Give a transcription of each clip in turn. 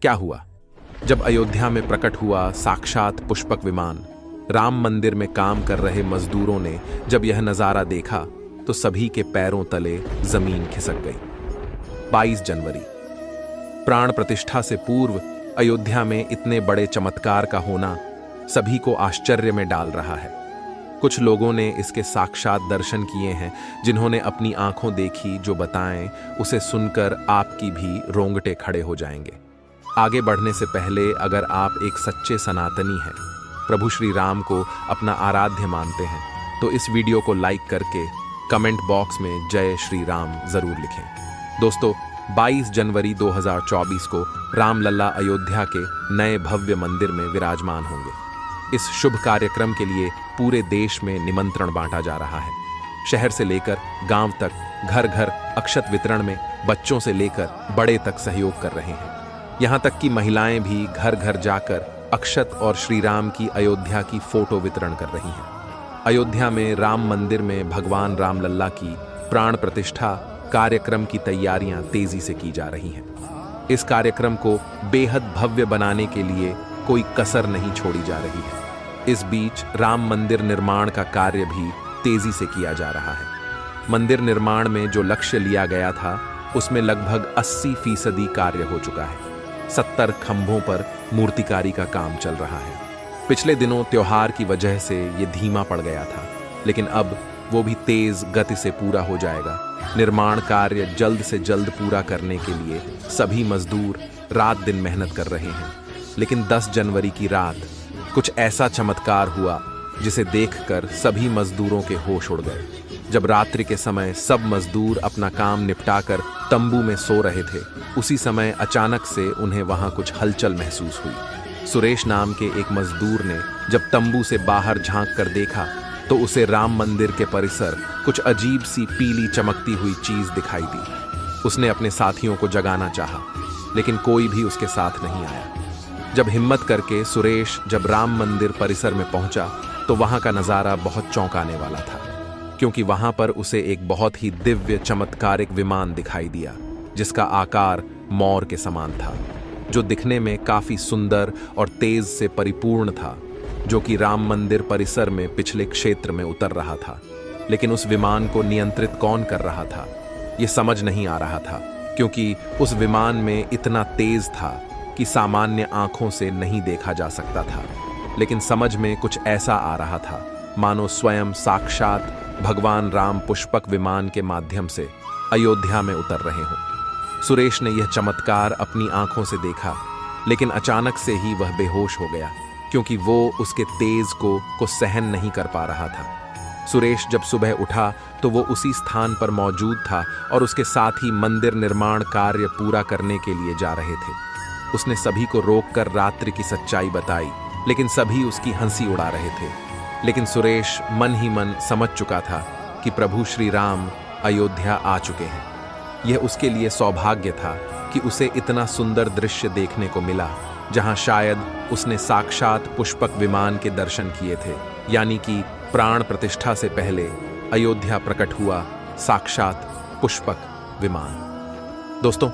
क्या हुआ? जब अयोध्या में प्रकट हुआ साक्षात पुष्पक विमान, राम मंदिर में काम कर रहे मजदूरों ने जब यह नजारा देखा तो सभी के पैरों तले जमीन खिसक गई। 22 जनवरी, प्राण प्रतिष्ठा से पूर्व अयोध्या में इतने बड़े चमत्कार का होना सभी को आश्चर्य में डाल रहा है। कुछ लोगों ने इसके साक्षात दर्शन किए हैं, जिन्होंने अपनी आंखों देखी जो बताएं, उसे सुनकर आपकी भी रोंगटे खड़े हो जाएंगे। आगे बढ़ने से पहले अगर आप एक सच्चे सनातनी हैं, प्रभु श्री राम को अपना आराध्य मानते हैं, तो इस वीडियो को लाइक करके कमेंट बॉक्स में जय श्री राम जरूर लिखें। दोस्तों, 22 जनवरी 2024 को रामलला अयोध्या के नए भव्य मंदिर में विराजमान होंगे। इस शुभ कार्यक्रम के लिए पूरे देश में निमंत्रण बांटा जा रहा है। शहर से लेकर गांव तक, घर घर अक्षत वितरण में बच्चों से लेकर बड़े तक सहयोग कर रहे हैं। यहां तक कि महिलाएं भी घर घर जाकर अक्षत और श्री राम की अयोध्या की फोटो वितरण कर रही हैं। अयोध्या में राम मंदिर में भगवान रामलल्ला की प्राण प्रतिष्ठा कार्यक्रम की तैयारियां तेजी से की जा रही हैं। इस कार्यक्रम को बेहद भव्य बनाने के लिए कोई कसर नहीं छोड़ी जा रही है। इस बीच राम मंदिर निर्माण का कार्य भी तेजी से किया जा रहा है। मंदिर निर्माण में जो लक्ष्य लिया गया था, उसमें लगभग 80% कार्य हो चुका है। 70 खंभों पर मूर्तिकारी का काम चल रहा है। पिछले दिनों त्योहार की वजह से ये धीमा पड़ गया था, लेकिन अब वो भी तेज गति से पूरा हो जाएगा। निर्माण कार्य जल्द से जल्द पूरा करने के लिए सभी मजदूर रात दिन मेहनत कर रहे हैं। लेकिन 10 जनवरी की रात कुछ ऐसा चमत्कार हुआ जिसे देखकर सभी मजदूरों के होश उड़ गए। जब रात्रि के समय सब मजदूर अपना काम निपटाकर तंबू में सो रहे थे, उसी समय अचानक से उन्हें वहां कुछ हलचल महसूस हुई। सुरेश नाम के एक मजदूर ने जब तंबू से बाहर झांक कर देखा तो उसे राम मंदिर के परिसर कुछ अजीब सी पीली चमकती हुई चीज दिखाई दी। उसने अपने साथियों को जगाना चाहा, लेकिन कोई भी उसके साथ नहीं आया। जब हिम्मत करके सुरेश जब राम मंदिर परिसर में पहुंचा तो वहां का नजारा बहुत चौंकाने वाला था, क्योंकि वहां पर उसे एक बहुत ही दिव्य चमत्कारिक विमान दिखाई दिया, जिसका आकार मोर के समान था, जो दिखने में काफी सुंदर और तेज से परिपूर्ण था, जो कि राम मंदिर परिसर में पिछले क्षेत्र में उतर रहा था। लेकिन उस विमान को नियंत्रित कौन कर रहा था, यह समझ नहीं आ रहा था, क्योंकि उस विमान में इतना तेज था कि सामान्य आंखों से नहीं देखा जा सकता था। लेकिन समझ में कुछ ऐसा आ रहा था मानो स्वयं साक्षात भगवान राम पुष्पक विमान के माध्यम से अयोध्या में उतर रहे हों। सुरेश ने यह चमत्कार अपनी आंखों से देखा, लेकिन अचानक से ही वह बेहोश हो गया, क्योंकि वो उसके तेज को सहन नहीं कर पा रहा था। सुरेश जब सुबह उठा तो वो उसी स्थान पर मौजूद था और उसके साथ ही मंदिर निर्माण कार्य पूरा करने के लिए जा रहे थे। उसने सभी को रोककर रात्रि की सच्चाई बताई, लेकिन सभी उसकी हंसी उड़ा रहे थे। लेकिन सुरेश मन ही मन समझ चुका था कि प्रभु श्री राम अयोध्या आ चुके हैं। यह उसके लिए सौभाग्य था कि उसे इतना सुंदर दृश्य देखने को मिला, जहां शायद उसने साक्षात पुष्पक विमान के दर्शन किए थे, यानी कि प्राण प्रतिष्ठा से पहले अयोध्या प्रकट हुआ साक्षात पुष्पक विमान। दोस्तों,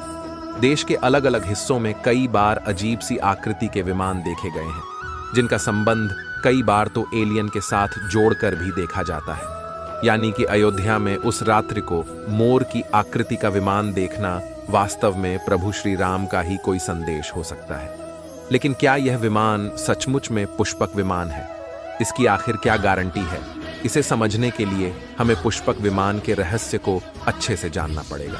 देश के अलग अलग हिस्सों में कई बार अजीब सी आकृति के विमान देखे गए हैं, जिनका संबंध कई बार तो एलियन के साथ जोड़कर भी देखा जाता है। यानी कि अयोध्या में उस रात्रि को मोर की आकृति का विमान देखना वास्तव में प्रभु श्री राम का ही कोई संदेश हो सकता है। लेकिन क्या यह विमान सचमुच में पुष्पक विमान है? इसकी आखिर क्या गारंटी है? इसे समझने के लिए हमें पुष्पक विमान के रहस्य को अच्छे से जानना पड़ेगा।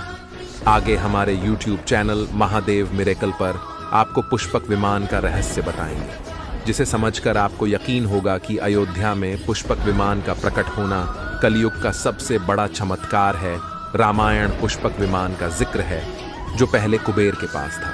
आगे हमारे YouTube चैनल महादेव मिरेकल पर आपको पुष्पक विमान का रहस्य बताएंगे, जिसे समझकर आपको यकीन होगा कि अयोध्या में पुष्पक विमान का प्रकट होना कलयुग का सबसे बड़ा चमत्कार है। रामायण पुष्पक विमान का जिक्र है, जो पहले कुबेर के पास था।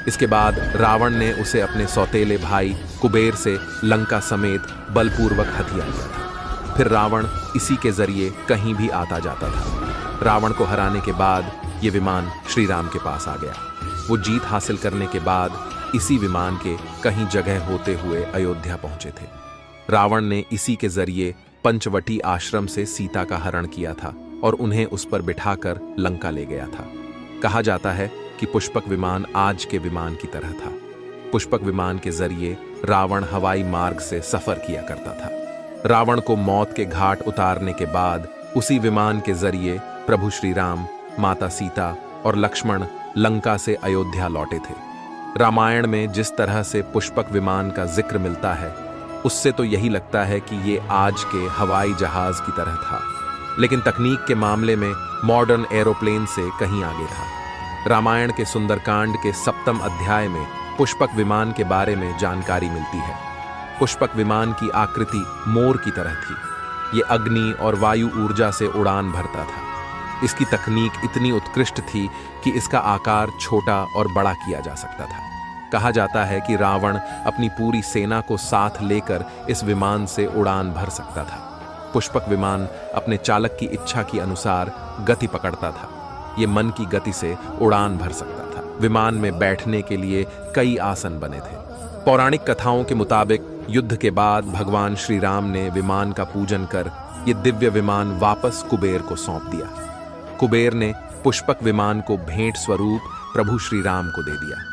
इसके बाद रावण ने उसे अपने सौतेले भाई कुबेर से लंका समेत बलपूर्वक हथिया लिया था। फिर रावण इसी के जरिए कहीं भी आता जाता था। रावण को हराने के बाद ये विमान श्री राम के पास आ गया। वो जीत हासिल करने के बाद इसी विमान के कहीं जगह होते हुए अयोध्या पहुंचे थे। रावण ने इसी के जरिए पंचवटी आश्रम से सीता का हरण किया था और उन्हें उस पर बिठाकर लंका ले गया था। कहा जाता है कि पुष्पक विमान आज के विमान की तरह था। पुष्पक विमान के जरिए रावण हवाई मार्ग से सफर किया करता था। रावण को मौत के घाट उतारने के बाद उसी विमान के जरिए प्रभु श्री राम, माता सीता और लक्ष्मण लंका से अयोध्या लौटे थे। रामायण में जिस तरह से पुष्पक विमान का जिक्र मिलता है, उससे तो यही लगता है कि ये आज के हवाई जहाज की तरह था, लेकिन तकनीक के मामले में मॉडर्न एरोप्लेन से कहीं आगे था। रामायण के सुंदरकांड के 7वें अध्याय में पुष्पक विमान के बारे में जानकारी मिलती है। पुष्पक विमान की आकृति मोर की तरह थी। ये अग्नि और वायु ऊर्जा से उड़ान भरता था। इसकी तकनीक इतनी उत्कृष्ट थी कि इसका आकार छोटा और बड़ा किया जा सकता था। कहा जाता है कि रावण अपनी पूरी सेना को साथ लेकर इस विमान से उड़ान भर सकता था। पुष्पक विमान अपने चालक की इच्छा के अनुसार गति पकड़ता था। ये मन की गति से उड़ान भर सकता था। विमान में बैठने के लिए कई आसन बने थे। पौराणिक कथाओं के मुताबिक युद्ध के बाद भगवान श्री राम ने विमान का पूजन कर ये दिव्य विमान वापस कुबेर को सौंप दिया। कुबेर ने पुष्पक विमान को भेंट स्वरूप प्रभु श्री राम को दे दिया,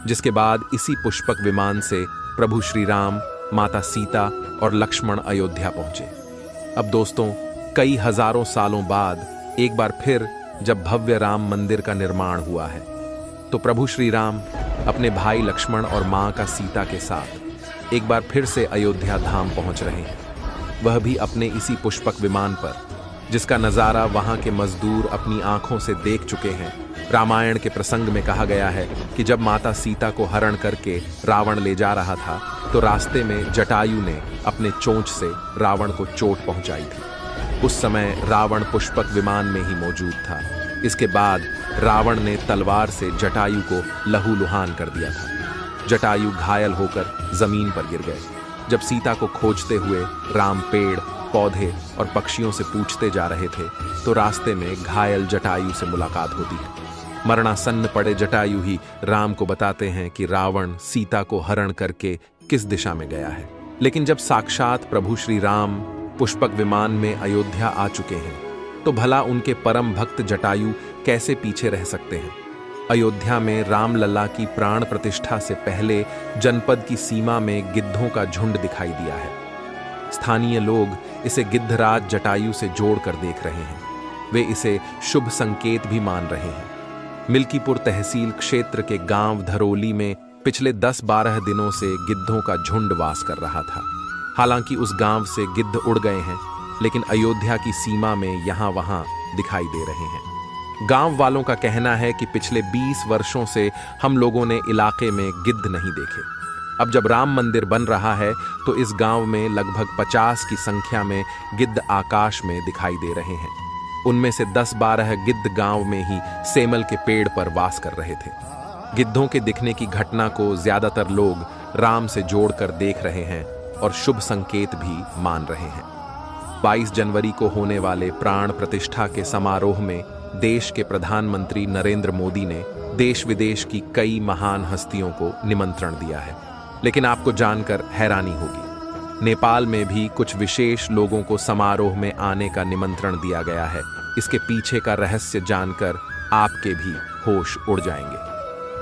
जिसके बाद इसी पुष्पक विमान से प्रभु श्री राम, माता सीता और लक्ष्मण अयोध्या पहुंचे। अब दोस्तों, कई हजारों सालों बाद एक बार फिर जब भव्य राम मंदिर का निर्माण हुआ है, तो प्रभु श्री राम अपने भाई लक्ष्मण और मां का सीता के साथ एक बार फिर से अयोध्या धाम पहुंच रहे हैं, वह भी अपने इसी पुष्पक विमान पर, जिसका नजारा वहां के मजदूर अपनी आंखों से देख चुके हैं। रामायण के प्रसंग में कहा गया है कि जब माता सीता को हरण करके रावण ले जा रहा था, तो रास्ते में जटायु ने अपने चोंच से रावण को चोट पहुंचाई थी। उस समय रावण पुष्पक विमान में ही मौजूद था। इसके बाद रावण ने तलवार से जटायु को लहूलुहान कर दिया था। जटायु घायल होकर जमीन पर गिर गए। जब सीता को खोजते हुए राम पेड़, पौधे और पक्षियों से पूछते जा रहे थे, तो रास्ते में घायल जटायु से मुलाकात होती है। मरणासन्न पड़े जटायु ही राम को बताते हैं कि रावण सीता को हरण करके किस दिशा में गया है। लेकिन जब साक्षात प्रभु श्री राम पुष्पक विमान में अयोध्या आ चुके हैं, तो भला उनके परम भक्त जटायु कैसे पीछे रह सकते हैं। अयोध्या में रामलला की प्राण प्रतिष्ठा से पहले जनपद की सीमा में गिद्धों का झुंड दिखाई दिया है। स्थानीय लोग इसे गिद्धराज जटायु से जोड़कर देख रहे हैं। वे इसे शुभ संकेत भी मान रहे हैं। मिल्कीपुर तहसील क्षेत्र के गांव धरोली में पिछले 10-12 दिनों से गिद्धों का झुंड वास कर रहा था। हालांकि उस गांव से गिद्ध उड़ गए हैं, लेकिन अयोध्या की सीमा में यहां वहां दिखाई दे रहे हैं। गांव वालों का कहना है कि पिछले 20 वर्षों से हम लोगों ने इलाके में गिद्ध नहीं देखे। अब जब राम मंदिर बन रहा है, तो इस गांव में लगभग 50 की संख्या में गिद्ध आकाश में दिखाई दे रहे हैं। उनमें से 10-12 गिद्ध गांव में ही सेमल के पेड़ पर वास कर रहे थे। गिद्धों के दिखने की घटना को ज्यादातर लोग राम से जोड़कर देख रहे हैं और शुभ संकेत भी मान रहे हैं। 22 जनवरी को होने वाले प्राण प्रतिष्ठा के समारोह में देश के प्रधानमंत्री नरेंद्र मोदी ने देश विदेश की कई महान हस्तियों को निमंत्रण दिया है। लेकिन आपको जानकर हैरानी होगी, नेपाल में भी कुछ विशेष लोगों को समारोह में आने का निमंत्रण दिया गया है। इसके पीछे का रहस्य जानकर आपके भी होश उड़ जाएंगे,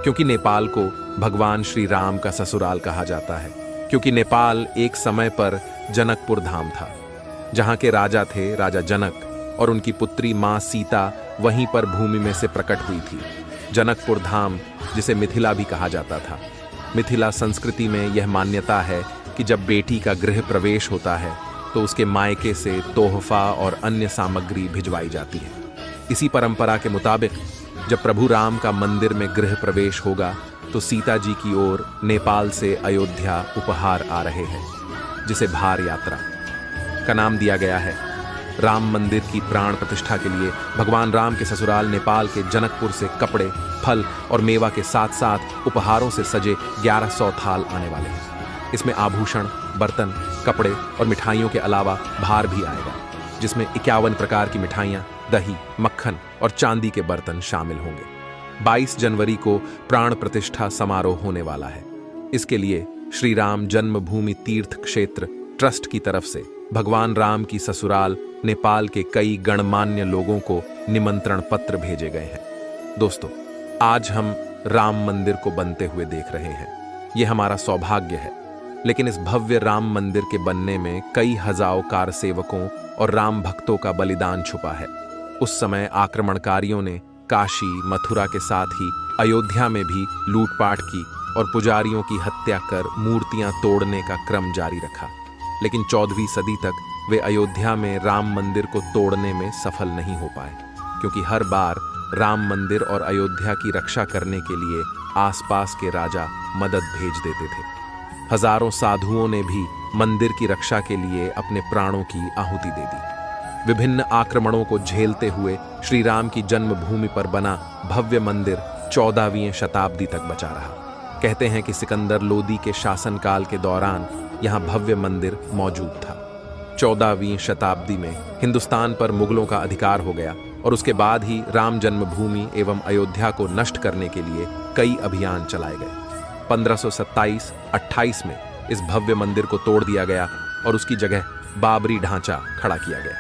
क्योंकि नेपाल को भगवान श्री राम का ससुराल कहा जाता है। क्योंकि नेपाल एक समय पर जनकपुर धाम था, जहां के राजा थे राजा जनक, और उनकी पुत्री मां सीता वहीं पर भूमि में से प्रकट हुई थी। जनकपुर धाम, जिसे मिथिला भी कहा जाता था। मिथिला संस्कृति में यह मान्यता है कि जब बेटी का गृह प्रवेश होता है, तो उसके मायके से तोहफा और अन्य सामग्री भिजवाई जाती है। इसी परंपरा के मुताबिक जब प्रभु राम का मंदिर में गृह प्रवेश होगा, तो सीता जी की ओर नेपाल से अयोध्या उपहार आ रहे हैं, जिसे भार यात्रा का नाम दिया गया है। राम मंदिर की प्राण प्रतिष्ठा के लिए भगवान राम के ससुराल नेपाल के जनकपुर से कपड़े, फल और मेवा के साथ साथ उपहारों से सजे 1100 थाल आने वाले हैं। इसमें आभूषण, बर्तन, कपड़े और मिठाइयों के अलावा भार भी आएगा, जिसमें 51 प्रकार की मिठाइयाँ, दही, मक्खन और चांदी के बर्तन शामिल होंगे। 22 जनवरी को प्राण प्रतिष्ठा समारोह होने वाला है। इसके लिए श्री राम जन्मभूमि तीर्थ क्षेत्र ट्रस्ट की तरफ से भगवान राम की ससुराल नेपाल के कई गणमान्य लोगों को निमंत्रण पत्र भेजे गए हैं। दोस्तों, आज हम राम मंदिर को बनते हुए देख रहे हैं। यह हमारा सौभाग्य है। लेकिन इस भव्य राम मंदिर के बनने में कई हजारों कारसेवकों और राम भक्तों का बलिदान छुपा है। उस समय आक्रमणकारियों ने काशी, मथुरा के साथ ही अयोध्या में भी लूटपाट की और पुजारियों की हत्या कर मूर्तियां तोड़ने का क्रम जारी रखा। लेकिन 14वीं सदी तक वे अयोध्या में राम मंदिर को तोड़ने में सफल नहीं हो पाए, क्योंकि हर बार राम मंदिर और अयोध्या की रक्षा करने के लिए आसपास के राजा मदद भेज देते थे। हजारों साधुओं ने भी मंदिर की रक्षा के लिए अपने प्राणों की आहुति दे दी। विभिन्न आक्रमणों को झेलते हुए श्री राम की जन्मभूमि पर बना भव्य मंदिर 14वीं शताब्दी तक बचा रहा। कहते हैं कि सिकंदर लोदी के शासनकाल के दौरान यहाँ भव्य मंदिर मौजूद था। 14वीं शताब्दी में हिंदुस्तान पर मुगलों का अधिकार हो गया और उसके बाद ही राम जन्मभूमि एवं अयोध्या को नष्ट करने के लिए कई अभियान चलाए गए। 1527-28 में इस भव्य मंदिर को तोड़ दिया गया और उसकी जगह बाबरी ढांचा खड़ा किया गया।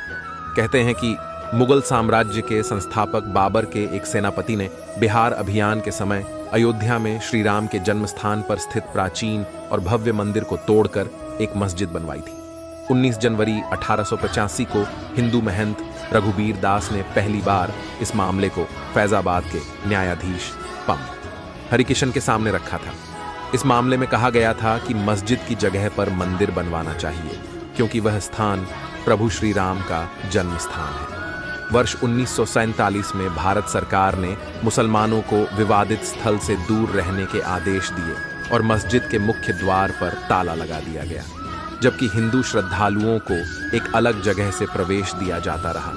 कहते हैं कि मुगल साम्राज्य के संस्थापक बाबर के एक सेनापति ने बिहार अभियान के समय अयोध्या में श्री राम के जन्म स्थान पर स्थित प्राचीन और भव्य मंदिर को तोड़कर एक मस्जिद बनवाई थी। 19 जनवरी 1885 को हिंदू महंत रघुबीर दास ने पहली बार इस मामले को फैजाबाद के न्यायाधीश पम हरिकिशन के सामने रखा था। इस मामले में कहा गया था कि मस्जिद की जगह पर मंदिर बनवाना चाहिए, क्योंकि वह स्थान प्रभु श्री राम का जन्म स्थान है। वर्ष 1947 में भारत सरकार ने मुसलमानों को विवादित स्थल से दूर रहने के आदेश दिए और मस्जिद के मुख्य द्वार पर ताला लगा दिया गया, जबकि हिंदू श्रद्धालुओं को एक अलग जगह से प्रवेश दिया जाता रहा।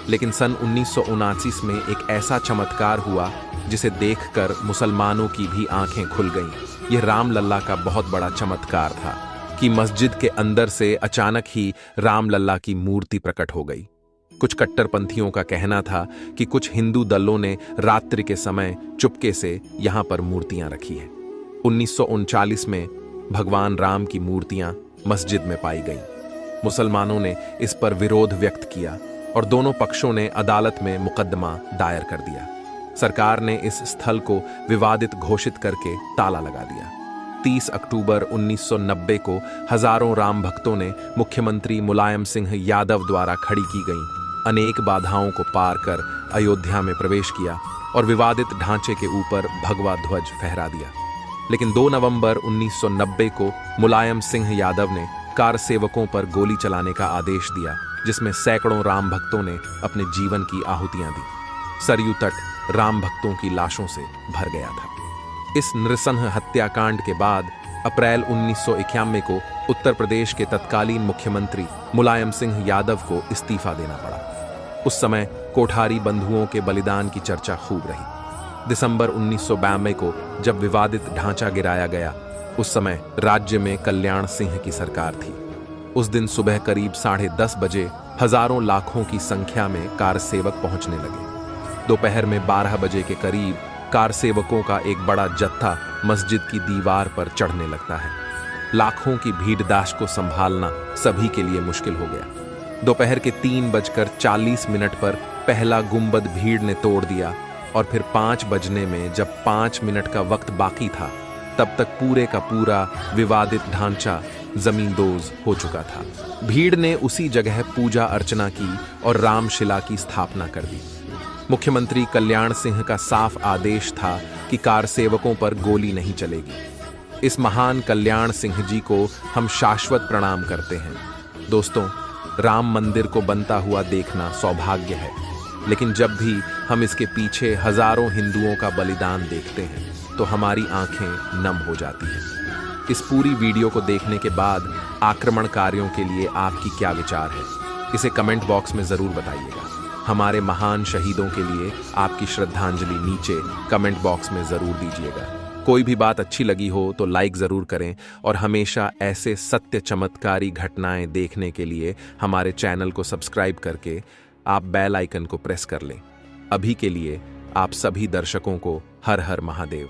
लेकिन सन 1979 में एक ऐसा चमत्कार हुआ जिसे देखकर मुसलमानों की भी आंखें खुल गईं। यह रामलल्ला का बहुत बड़ा चमत्कार था कि मस्जिद के अंदर से अचानक ही रामलल्ला की मूर्ति प्रकट हो गई। कुछ कट्टरपंथियों का कहना था कि कुछ हिंदू दलों ने रात्रि के समय चुपके से यहां पर मूर्तियां रखी हैं। 1939 में भगवान राम की मूर्तियां मस्जिद में पाई गईं। मुसलमानों ने इस पर विरोध व्यक्त किया और दोनों पक्षों ने अदालत में मुकदमा दायर कर दिया। सरकार ने इस स्थल को विवादित घोषित करके ताला लगा दिया। 30 अक्टूबर 1990 को हजारों राम भक्तों ने मुख्यमंत्री मुलायम सिंह यादव द्वारा खड़ी की गई अनेक बाधाओं को पार कर अयोध्या में प्रवेश किया और विवादित ढांचे के ऊपर भगवा ध्वज फहरा दिया। लेकिन 2 नवंबर 1990 को मुलायम सिंह यादव ने कार सेवकों पर गोली चलाने का आदेश दिया, जिसमें सैकड़ों राम भक्तों ने अपने जीवन की आहुतियां दी। सरयू तट राम भक्तों की लाशों से भर गया था। इस नृशंस हत्याकांड के बाद अप्रैल 1991 को उत्तर प्रदेश के तत्कालीन मुख्यमंत्री मुलायम सिंह यादव को इस्तीफा देना पड़ा। उस समय कोठारी बंधुओं के बलिदान की चर्चा खूब रही। दिसंबर 1992 को जब विवादित ढांचा गिराया गया, उस समय राज्य में कल्याण सिंह की सरकार थी। उस दिन सुबह करीब 10:30 बजे हजारों लाखों की संख्या में कार सेवक पहुंचने लगे। दोपहर में 12 बजे के करीब कार सेवकों का एक बड़ा जत्था मस्जिद की दीवार पर चढ़ने लगता है। लाखों की भीड़दाश को संभालना सभी के लिए मुश्किल हो गया। दोपहर के 3:40 पर पहला गुंबद भीड़ ने तोड़ दिया और फिर 5 बजने में जब 5 मिनट का वक्त बाकी था, तब तक पूरे का पूरा विवादित ढांचा जमींदोज हो चुका था। भीड़ ने उसी जगह पूजा अर्चना की और रामशिला की स्थापना कर दी। मुख्यमंत्री कल्याण सिंह का साफ आदेश था कि कार सेवकों पर गोली नहीं चलेगी। इस महान कल्याण सिंह जी को हम शाश्वत प्रणाम करते हैं। दोस्तों, राम मंदिर को बनता हुआ देखना सौभाग्य है, लेकिन जब भी हम इसके पीछे हजारों हिंदुओं का बलिदान देखते हैं तो हमारी आंखें नम हो जाती हैं। इस पूरी वीडियो को देखने के बाद आक्रमणकारियों के लिए आपकी क्या विचार है, इसे कमेंट बॉक्स में जरूर बताइएगा। हमारे महान शहीदों के लिए आपकी श्रद्धांजलि नीचे कमेंट बॉक्स में जरूर दीजिएगा। कोई भी बात अच्छी लगी हो तो लाइक जरूर करें और हमेशा ऐसे सत्य चमत्कारी घटनाएं देखने के लिए हमारे चैनल को सब्सक्राइब करके आप बेल आइकन को प्रेस कर लें। अभी के लिए आप सभी दर्शकों को हर हर महादेव।